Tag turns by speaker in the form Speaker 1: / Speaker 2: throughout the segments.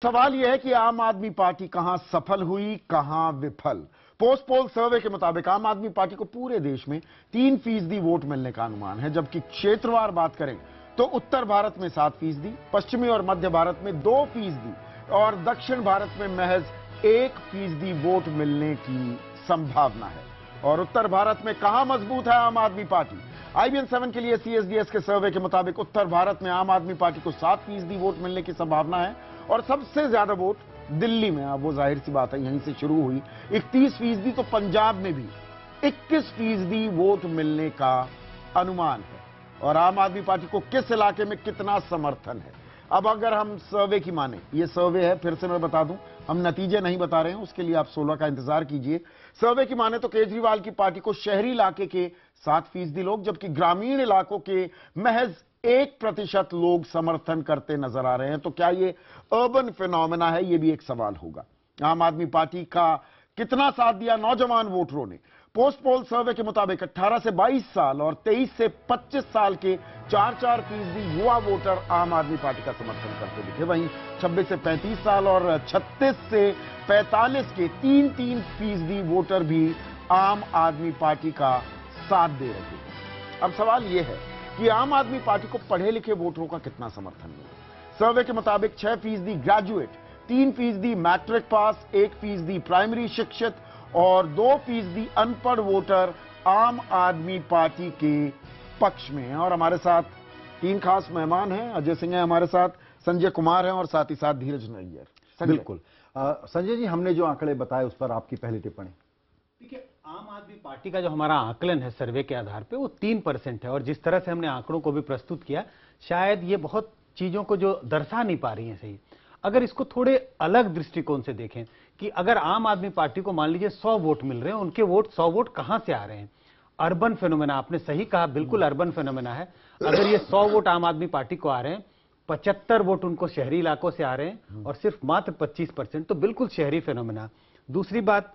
Speaker 1: सवाल यह है कि आम आदमी पार्टी कहां सफल हुई, कहां विफल। पोस्ट पोल सर्वे के मुताबिक आम आदमी पार्टी को पूरे देश में 3% वोट मिलने का अनुमान है, जबकि क्षेत्रवार बात करें तो उत्तर भारत में 7%, पश्चिमी और मध्य भारत में 2% और दक्षिण भारत में महज 1% वोट मिलने की संभावना है। और उत्तर भारत में कहां मजबूत है आम आदमी पार्टी? IBN 7 के लिए CSDS के सर्वे के मुताबिक उत्तर भारत में आम आदमी पार्टी को 7% वोट मिलने की संभावना है और सबसे ज्यादा वोट दिल्ली में। अब वो जाहिर सी बात है, यहीं से शुरू हुई 31%, तो पंजाब में भी 21% वोट मिलने का अनुमान है। और आम आदमी पार्टी को किस इलाके में कितना समर्थन है? अब अगर हम सर्वे की माने, ये सर्वे है, फिर से मैं बता दूं, हम नतीजे नहीं बता रहे हैं, उसके लिए आप 16 का इंतजार कीजिए। सर्वे की माने तो केजरीवाल की पार्टी को शहरी इलाके के 7% लोग, जबकि ग्रामीण इलाकों के महज 1% लोग समर्थन करते नजर आ रहे हैं। तो क्या ये अर्बन फिनोमेना है? ये भी एक सवाल होगा। आम आदमी पार्टी का कितना साथ दिया नौजवान वोटरों ने? पोस्ट पोल सर्वे के मुताबिक 18 से 22 साल और 23 से 25 साल के 4% युवा वोटर आम आदमी पार्टी का समर्थन करते दिखे। वहीं 26 से 35 साल और 36 से 45 के 3% वोटर भी आम आदमी पार्टी का साथ दे रहे हैं। अब सवाल यह है कि आम आदमी पार्टी को पढ़े लिखे वोटरों का कितना समर्थन मिला? सर्वे के मुताबिक 6% ग्रेजुएट, 3% मैट्रिक पास, 1% प्राइमरी शिक्षित और 2% अनपढ़ वोटर आम आदमी पार्टी के पक्ष में हैं। और हमारे साथ 3 खास मेहमान हैं। अजय सिंह है हमारे साथ, संजय कुमार हैं और साथ ही साथ धीरज नैयर।
Speaker 2: बिल्कुल संजय जी, हमने जो आंकड़े बताए उस पर आपकी पहली टिप्पणी।
Speaker 3: देखिए, आम आदमी पार्टी का जो हमारा आकलन है सर्वे के आधार पे वो 3% है और जिस तरह से हमने आंकड़ों को भी प्रस्तुत किया, शायद ये बहुत चीजों को जो दर्शा नहीं पा रही है सही। अगर इसको थोड़े अलग दृष्टिकोण से देखें कि अगर आम आदमी पार्टी को मान लीजिए 100 वोट मिल रहे हैं, उनके वोट 100 वोट कहां से आ रहे हैं? अर्बन फिनोमेना, आपने सही कहा, बिल्कुल अर्बन फिनोमेना है। अगर ये 100 वोट आम आदमी पार्टी को आ रहे हैं, 75 वोट उनको शहरी इलाकों से आ रहे हैं और सिर्फ मात्र 25%, तो बिल्कुल शहरी फिनोमेना। दूसरी बात,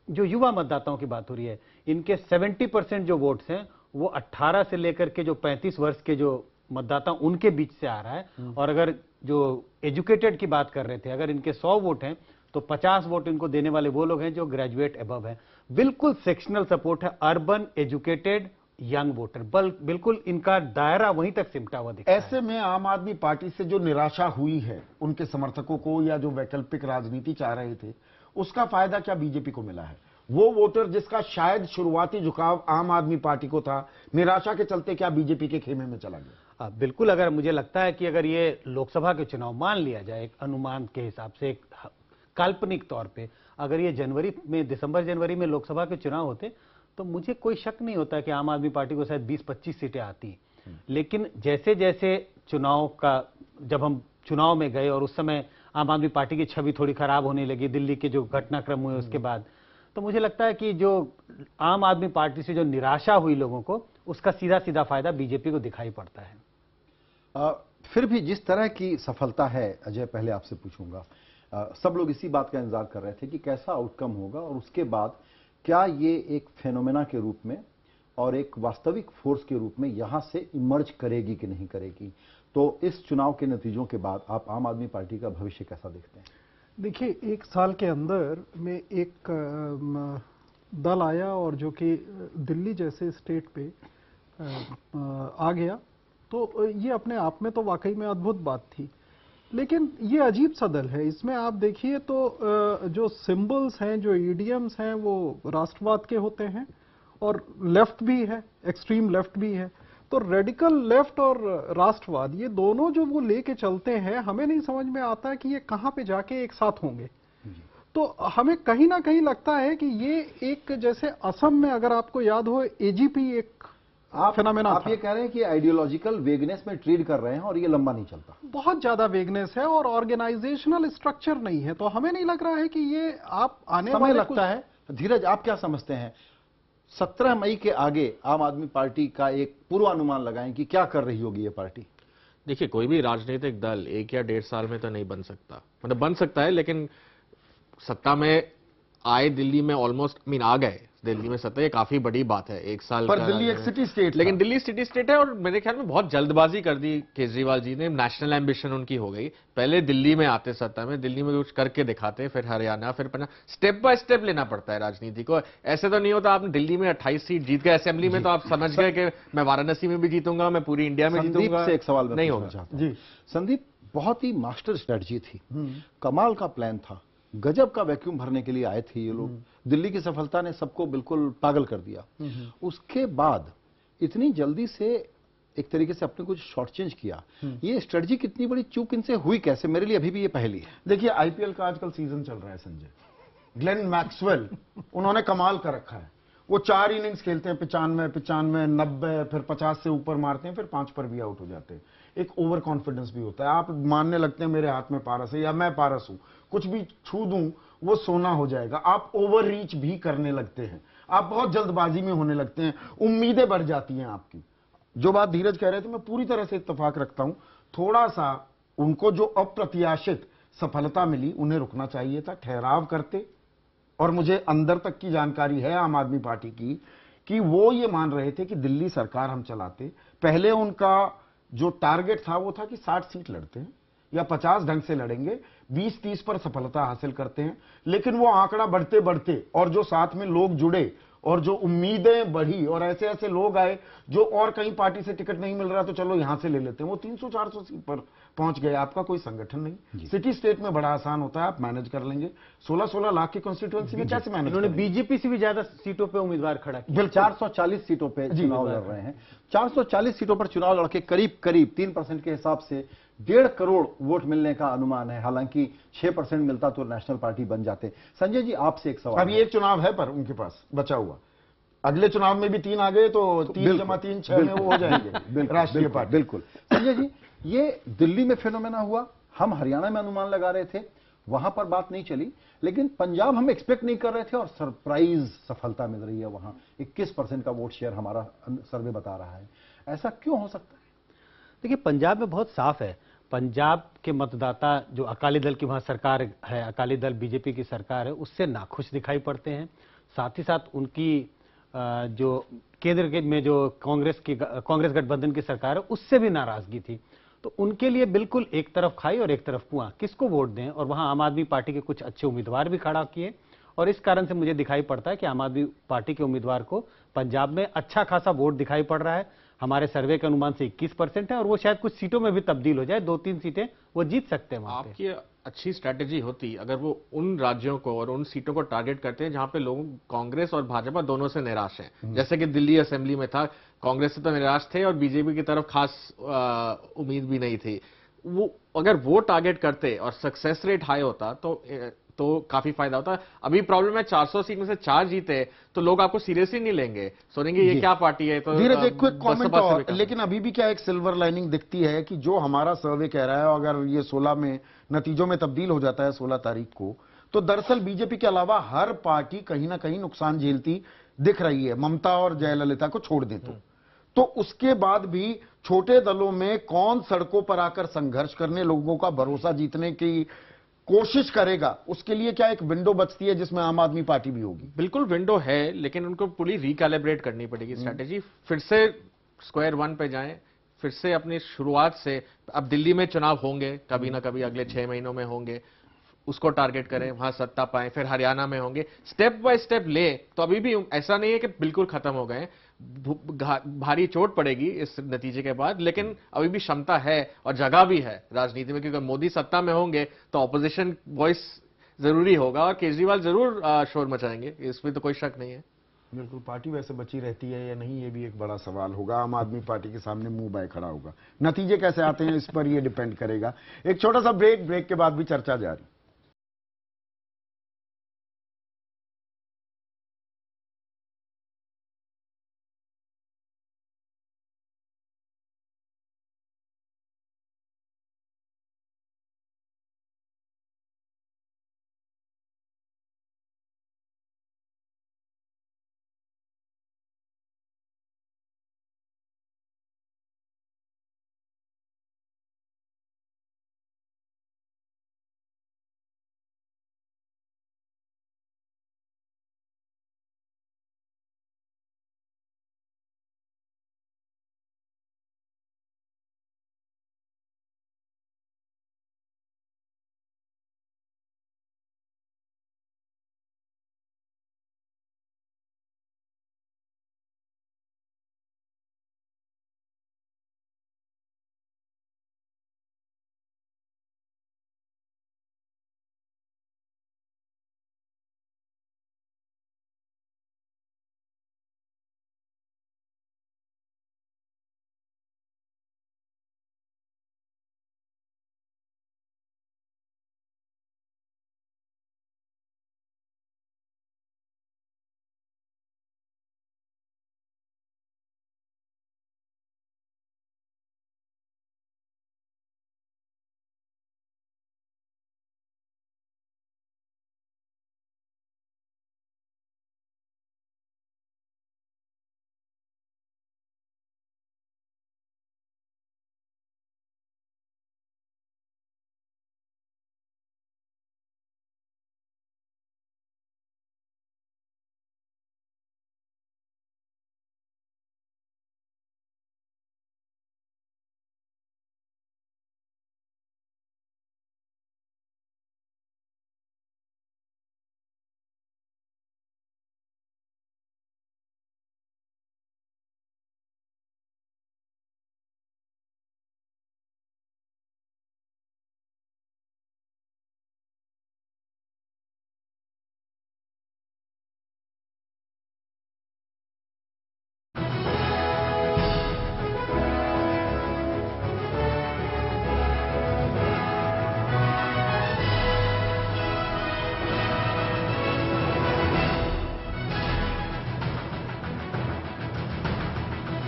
Speaker 3: जो युवा मतदाताओं की बात हो रही है, इनके 70% जो वोट्स हैं वो 18 से लेकर के जो 35 वर्ष के जो मतदाता उनके बीच से आ रहा है। और अगर जो एजुकेटेड की बात कर रहे थे, अगर इनके 100 वोट हैं तो 50 वोट इनको देने वाले वो लोग हैं जो ग्रेजुएट अबव हैं। बिल्कुल सेक्शनल सपोर्ट है, अर्बन एजुकेटेड यंग वोटर, बिल्कुल इनका दायरा वहीं तक सिमटा हुआ दिखता है।
Speaker 1: ऐसे में आम आदमी पार्टी से जो निराशा हुई है उनके समर्थकों को, या जो वैकल्पिक राजनीति चाह रहे थे, उसका फायदा क्या बीजेपी को मिला है? वो वोटर जिसका शायद शुरुआती झुकाव आम आदमी पार्टी को था, निराशा के चलते क्या बीजेपी के खेमे में चला गया?
Speaker 3: बिल्कुल। अगर मुझे लगता है कि अगर ये लोकसभा के चुनाव मान लिया जाए एक अनुमान के हिसाब से, एक काल्पनिक तौर पे, अगर ये दिसंबर जनवरी में लोकसभा के चुनाव होते तो मुझे कोई शक नहीं होता कि आम आदमी पार्टी को शायद 20-25 सीटें आती। लेकिन जैसे जैसे जब हम चुनाव में गए और उस समय आम आदमी पार्टी की छवि थोड़ी खराब होने लगी, दिल्ली के जो घटनाक्रम हुए उसके बाद, तो मुझे लगता है कि जो आम आदमी पार्टी से जो निराशा हुई लोगों को, उसका सीधा सीधा फायदा बीजेपी को दिखाई पड़ता है।
Speaker 2: फिर भी जिस तरह की सफलता है, अजय पहले आपसे पूछूंगा, सब लोग इसी बात का इंतजार कर रहे थे कि कैसा आउटकम होगा और उसके बाद क्या ये एक फेनोमेना के रूप में और एक वास्तविक फोर्स के रूप में यहां से इमर्ज करेगी कि नहीं करेगी। तो इस चुनाव के नतीजों के बाद आप आम आदमी पार्टी का भविष्य कैसा देखते हैं?
Speaker 4: देखिए, 1 साल के अंदर में एक दल आया और जो कि दिल्ली जैसे स्टेट पे आ गया, तो ये अपने आप में तो वाकई में अद्भुत बात थी। लेकिन ये अजीब सा दल है। इसमें आप देखिए तो जो सिंबल्स हैं, जो ईडियम्स हैं, वो राष्ट्रवाद के होते हैं और लेफ्ट भी है, एक्सट्रीम लेफ्ट भी है। तो रेडिकल लेफ्ट और राष्ट्रवाद, ये दोनों जो वो लेके चलते हैं, हमें नहीं समझ में आता है कि ये कहां पे जाके एक साथ होंगे। तो हमें कहीं ना कहीं लगता है कि ये एक, जैसे असम में अगर आपको याद हो, एजीपी एक फेनोमेना
Speaker 2: आप ये कह रहे हैं कि आइडियोलॉजिकल वेगनेस में ट्रीट कर रहे हैं और ये लंबा नहीं चलता।
Speaker 4: बहुत ज्यादा वेगनेस है और ऑर्गेनाइजेशनल स्ट्रक्चर नहीं है। तो हमें नहीं लग रहा है कि ये आप आने
Speaker 2: समय लगता है। धीरज, आप क्या समझते हैं? 17 मई के आगे आम आदमी पार्टी का एक पूर्वानुमान लगाएं कि क्या कर रही होगी ये पार्टी।
Speaker 5: देखिए, कोई भी राजनीतिक दल 1 या 1.5 साल में तो नहीं बन सकता, मतलब बन सकता है, लेकिन सत्ता में आए दिल्ली में ऑलमोस्ट आ गए दिल्ली में सत्ता, ये काफी बड़ी बात है। 1 साल
Speaker 1: पर
Speaker 5: का
Speaker 1: दिल्ली एक
Speaker 5: राज-
Speaker 1: सिटी स्टेट
Speaker 5: लेकिन दिल्ली सिटी स्टेट है और मेरे ख्याल में बहुत जल्दबाजी कर दी केजरीवाल जी ने। नेशनल एम्बिशन उनकी हो गई। पहले दिल्ली में आते सत्ता में, दिल्ली में कुछ करके दिखाते, फिर हरियाणा, फिर पंजाब। स्टेप बाय स्टेप लेना पड़ता है राजनीति को। ऐसे तो नहीं होता आपने दिल्ली में 28 सीट जीत गए, असेंबली में तो आप समझ गए कि मैं वाराणसी में भी जीतूंगा, मैं पूरी इंडिया में
Speaker 2: संदीप
Speaker 5: जीतूंगा।
Speaker 2: से एक सवाल मैं
Speaker 5: नहीं
Speaker 2: पूछना
Speaker 5: होगा।
Speaker 2: चाहता हूं।
Speaker 4: जी।
Speaker 2: संदीप, बहुत ही मास्टर स्ट्रेटजी थी, कमाल का प्लान था, गजब का वैक्यूम भरने के लिए आए थे ये लोग। दिल्ली की सफलता ने सबको बिल्कुल पागल कर दिया। उसके बाद इतनी जल्दी से एक तरीके से अपने कुछ शॉर्ट चेंज किया, ये स्ट्रेटजी कितनी बड़ी चूक इनसे हुई कैसे? मेरे लिए अभी भी ये पहेली है।
Speaker 1: देखिए, आईपीएल का आजकल सीजन चल रहा है संजय। ग्लेन मैक्सवेल उन्होंने कमाल कर रखा है। वो 4 इनिंग्स खेलते हैं, 95, 95, 90, फिर 50 से ऊपर मारते हैं, फिर 5 पर भी आउट हो जाते हैं। एक ओवर कॉन्फिडेंस भी होता है। आप मानने लगते हैं मेरे हाथ में पारस है या मैं पारस हूं, कुछ भी छू दूं वो सोना हो जाएगा। आप ओवर रीच भी करने लगते हैं, आप बहुत जल्दबाजी में होने लगते हैं, उम्मीदें बढ़ जाती हैं आपकी। जो बात धीरज कह रहे थे, मैं पूरी तरह से इत्तेफाक रखता हूं। थोड़ा सा उनको जो अप्रत्याशित सफलता मिली, उन्हें रुकना चाहिए था, ठहराव करते। और मुझे अंदर तक की जानकारी है आम आदमी पार्टी की कि वो ये मान रहे थे कि दिल्ली सरकार हम चलाते। पहले उनका जो टारगेट था वो था कि 60 सीट लड़ते हैं या 50 ढंग से लड़ेंगे, 20-30 पर सफलता हासिल करते हैं। लेकिन वो आंकड़ा बढ़ते बढ़ते और जो साथ में लोग जुड़े और जो उम्मीदें बढ़ी और ऐसे ऐसे लोग आए जो और कहीं पार्टी से टिकट नहीं मिल रहा तो चलो यहां से ले लेते हैं, वो 300-400 सीट पर पहुंच गए। आपका कोई संगठन नहीं। सिटी स्टेट में बड़ा आसान होता है, आप मैनेज कर लेंगे। 16-16 लाख की कॉन्स्टिट्यूएंसी में कैसे मैनेज
Speaker 3: उन्होंने
Speaker 1: करेंगे?
Speaker 3: बीजेपी से भी ज्यादा सीटों पे उम्मीदवार खड़ा किया।
Speaker 2: 440 सीटों पे चुनाव लड़ रहे हैं। 440 सीटों पर चुनाव लड़के करीब करीब 3% के हिसाब से 1.5 करोड़ वोट मिलने का अनुमान है। हालांकि 6% मिलता तो नेशनल पार्टी बन जाते। संजय जी, आपसे एक सवाल।
Speaker 1: अभी एक चुनाव है पर उनके पास बचा हुआ। अगले चुनाव में भी 3 आ गए तो 3 जमा 3 6 में वो हो जाएंगे राष्ट्रीय पार्टी।
Speaker 2: बिल्कुल। संजय जी, ये दिल्ली में फिनोमेना हुआ, हम हरियाणा में अनुमान लगा रहे थे, वहां पर बात नहीं चली, लेकिन पंजाब हम एक्सपेक्ट नहीं कर रहे थे और सरप्राइज सफलता मिल रही है। वहां 21% का वोट शेयर हमारा सर्वे बता रहा है। ऐसा क्यों हो सकता है?
Speaker 3: देखिए, पंजाब में बहुत साफ है। पंजाब के मतदाता जो अकाली दल की वहां सरकार है, अकाली दल बीजेपी की सरकार है, उससे नाखुश दिखाई पड़ते हैं। साथ ही साथ उनकी जो केंद्र में जो कांग्रेस गठबंधन की सरकार है, उससे भी नाराजगी थी। तो उनके लिए बिल्कुल एक तरफ खाई और एक तरफ कुआं, किसको वोट दें। और वहां आम आदमी पार्टी के कुछ अच्छे उम्मीदवार भी खड़ा किए और इस कारण से मुझे दिखाई पड़ता है कि आम आदमी पार्टी के उम्मीदवार को पंजाब में अच्छा खासा वोट दिखाई पड़ रहा है। हमारे सर्वे के अनुमान से 21% है और वो शायद कुछ सीटों में भी तब्दील हो जाए, 2-3 सीटें वो जीत सकते हैं वहां पे।
Speaker 5: आपकी अच्छी स्ट्रैटेजी होती अगर वो उन राज्यों को और उन सीटों को टारगेट करते हैं जहां पे लोग कांग्रेस और भाजपा दोनों से निराश हैं। जैसे कि दिल्ली असेंबली में था, कांग्रेस से तो निराश थे और बीजेपी की तरफ खास उम्मीद भी नहीं थी। वो अगर वो टारगेट करते और सक्सेस रेट हाई होता तो काफी फायदा होता। अभी प्रॉब्लम है 400 सीट में से 4 जीते तो लोग आपको सीरियसली नहीं लेंगे, सोचेंगे ये क्या पार्टी है। तो
Speaker 1: धीरज, एक क्विक
Speaker 5: बसपा
Speaker 1: कमेंट
Speaker 5: से
Speaker 1: और,
Speaker 5: भी कम।
Speaker 1: लेकिन अभी भी क्या एक सिल्वर लाइनिंग दिखती है कि जो हमारा सर्वे कह रहा है अगर ये 16 में नतीजों में तब्दील हो जाता है 16 तारीख को, तो दरअसल बीजेपी के अलावा हर पार्टी कहीं ना कहीं नुकसान झेलती दिख रही है, ममता और जयललिता को छोड़ दे तो उसके बाद भी छोटे दलों में कौन सड़कों पर आकर संघर्ष करने, लोगों का भरोसा जीतने की कोशिश करेगा, उसके लिए क्या एक विंडो बचती है जिसमें आम आदमी पार्टी भी होगी?
Speaker 5: बिल्कुल विंडो है, लेकिन उनको पूरी रिकैलिब्रेट करनी पड़ेगी स्ट्रैटेजी। फिर से स्क्वायर वन पे जाएं, फिर से अपनी शुरुआत से। अब दिल्ली में चुनाव होंगे कभी ना कभी, अगले 6 महीनों में होंगे, उसको टारगेट करें, वहां सत्ता पाएं। फिर हरियाणा में होंगे, स्टेप बाय स्टेप ले। तो अभी भी ऐसा नहीं है कि बिल्कुल खत्म हो गए। भारी चोट पड़ेगी इस नतीजे के बाद, लेकिन अभी भी क्षमता है और जगह भी है राजनीति में, क्योंकि मोदी सत्ता में होंगे तो ऑपोजिशन वॉइस जरूरी होगा और केजरीवाल जरूर शोर मचाएंगे, इसमें तो कोई शक नहीं है।
Speaker 1: बिल्कुल, पार्टी वैसे बची रहती है या नहीं, ये भी एक बड़ा सवाल होगा। आम आदमी पार्टी के सामने मुंह बाय खड़ा होगा। नतीजे कैसे आते हैं इस पर ये डिपेंड करेगा। एक छोटा सा ब्रेक के बाद भी चर्चा जारी।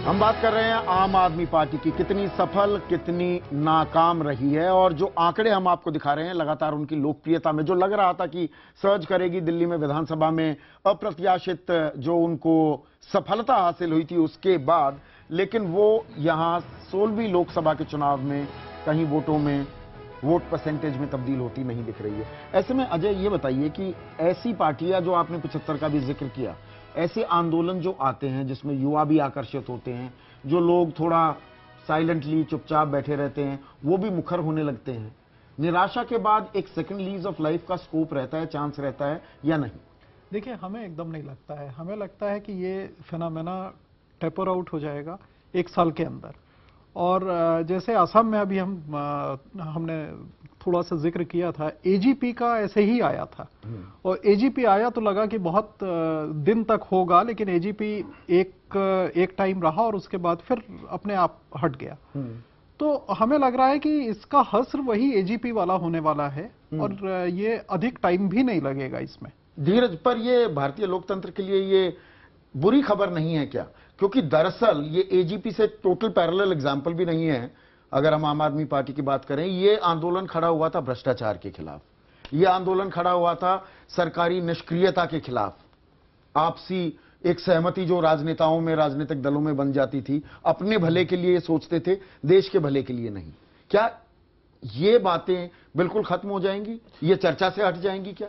Speaker 1: हम बात कर रहे हैं आम आदमी पार्टी की, कितनी सफल कितनी नाकाम रही है। और जो आंकड़े हम आपको दिखा रहे हैं लगातार उनकी लोकप्रियता में, जो लग रहा था कि सर्ज करेगी दिल्ली में विधानसभा में, अप्रत्याशित जो उनको सफलता हासिल हुई थी उसके बाद, लेकिन वो यहां 16वीं लोकसभा के चुनाव में कहीं वोटों में, वोट परसेंटेज में तब्दील होती नहीं दिख रही है। ऐसे में अजय ये बताइए कि ऐसी पार्टियां, जो आपने 75 का भी जिक्र किया, ऐसे आंदोलन जो आते हैं जिसमें युवा भी आकर्षित होते हैं, जो लोग थोड़ा साइलेंटली चुपचाप बैठे रहते हैं, वो भी मुखर होने लगते हैं, निराशा के बाद एक सेकंड लीज ऑफ लाइफ का स्कोप रहता है, चांस रहता है या नहीं?
Speaker 4: देखिए, हमें एकदम नहीं लगता है। हमें लगता है कि ये फिनोमेना टेपर आउट हो जाएगा 1 साल के अंदर। और जैसे असम में अभी हमने थोड़ा सा जिक्र किया था, एजीपी का ऐसे ही आया था। और एजीपी आया तो लगा कि बहुत दिन तक होगा, लेकिन एजीपी एक टाइम रहा और उसके बाद फिर अपने आप हट गया। तो हमें लग रहा है कि इसका हस्र वही एजीपी वाला होने वाला है और ये अधिक टाइम भी नहीं लगेगा इसमें।
Speaker 1: धीरज, पर ये भारतीय लोकतंत्र के लिए ये बुरी खबर नहीं है क्या? क्योंकि दरअसल ये एजीपी से टोटल पैरेलल एग्जाम्पल भी नहीं है। अगर हम आम आदमी पार्टी की बात करें, ये आंदोलन खड़ा हुआ था भ्रष्टाचार के खिलाफ, ये आंदोलन खड़ा हुआ था सरकारी निष्क्रियता के खिलाफ, आपसी एक सहमति जो राजनेताओं में, राजनीतिक दलों में बन जाती थी, अपने भले के लिए सोचते थे, देश के भले के लिए नहीं। क्या ये बातें बिल्कुल खत्म हो जाएंगी, ये चर्चा से हट जाएंगी क्या?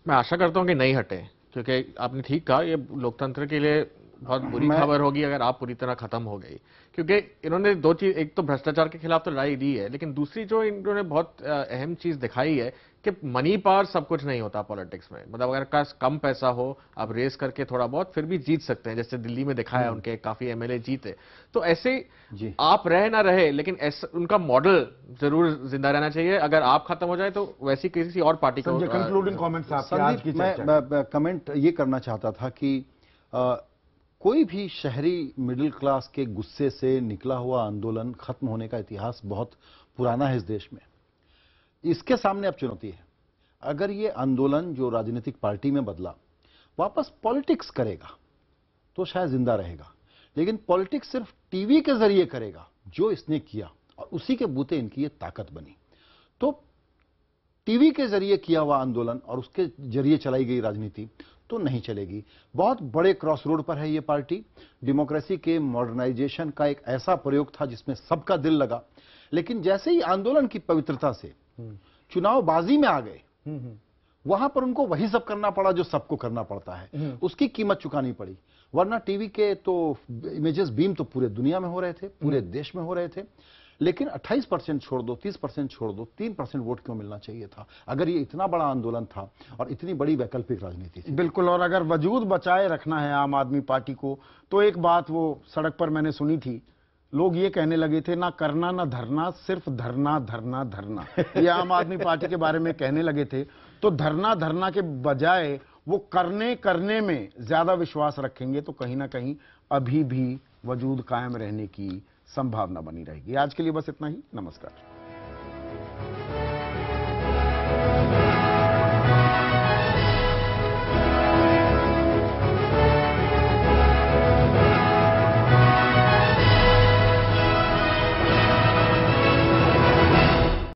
Speaker 5: मैं आशा करता हूं कि नहीं हटे, क्योंकि आपने ठीक कहा, ये लोकतंत्र के लिए बहुत बुरी खबर होगी अगर आप पूरी तरह खत्म हो गई। क्योंकि इन्होंने दो चीज, एक तो भ्रष्टाचार के खिलाफ तो लड़ाई दी है, लेकिन दूसरी जो इन्होंने बहुत अहम चीज दिखाई है कि मनी पावर सब कुछ नहीं होता पॉलिटिक्स में। मतलब अगर का कम पैसा हो, आप रेस करके थोड़ा बहुत फिर भी जीत सकते हैं, जैसे दिल्ली में दिखाया उनके काफी एमएलए जीते। तो ऐसे आप रहे ना रहे, लेकिन ऐसा उनका मॉडल जरूर जिंदा रहना चाहिए। अगर आप खत्म हो जाए तो वैसी किसी और पार्टी को।
Speaker 1: कंक्लूडिंग कमेंट्स आपके आज की चर्चा।
Speaker 2: मैं कमेंट ये करना चाहता था कि कोई भी शहरी मिडिल क्लास के गुस्से से निकला हुआ आंदोलन खत्म होने का इतिहास बहुत पुराना है इस देश में। इसके सामने अब चुनौती है। अगर ये आंदोलन जो राजनीतिक पार्टी में बदला वापस पॉलिटिक्स करेगा तो शायद जिंदा रहेगा, लेकिन पॉलिटिक्स सिर्फ टीवी के जरिए करेगा जो इसने किया, और उसी के बूते इनकी ये ताकत बनी। तो टीवी के जरिए किया हुआ आंदोलन और उसके जरिए चलाई गई राजनीति तो नहीं चलेगी। बहुत बड़े क्रॉस रोड पर है ये पार्टी। डेमोक्रेसी के मॉडर्नाइजेशन का एक ऐसा प्रयोग था जिसमें सबका दिल लगा, लेकिन जैसे ही आंदोलन की पवित्रता से चुनावबाजी में आ गए, वहां पर उनको वही सब करना पड़ा जो सबको करना पड़ता है, उसकी कीमत चुकानी पड़ी। वरना टीवी के तो इमेजेस बीम तो पूरे दुनिया में हो रहे थे, पूरे देश में हो रहे थे, लेकिन 28% छोड़ दो, 30% छोड़ दो, 3% वोट क्यों मिलना चाहिए था अगर ये इतना बड़ा आंदोलन था और इतनी बड़ी वैकल्पिक राजनीति थी?
Speaker 1: बिल्कुल। और अगर वजूद बचाए रखना है आम आदमी पार्टी को, तो एक बात वो सड़क पर मैंने सुनी थी, लोग ये कहने लगे थे, ना करना ना धरना, सिर्फ धरना धरना धरना। ये आम आदमी पार्टी के बारे में कहने लगे थे। तो धरना धरना के बजाय वो करने में ज्यादा विश्वास रखेंगे तो कहीं ना कहीं अभी भी वजूद कायम रहने की संभावना बनी रहेगी। आज के लिए बस इतना ही। नमस्कार।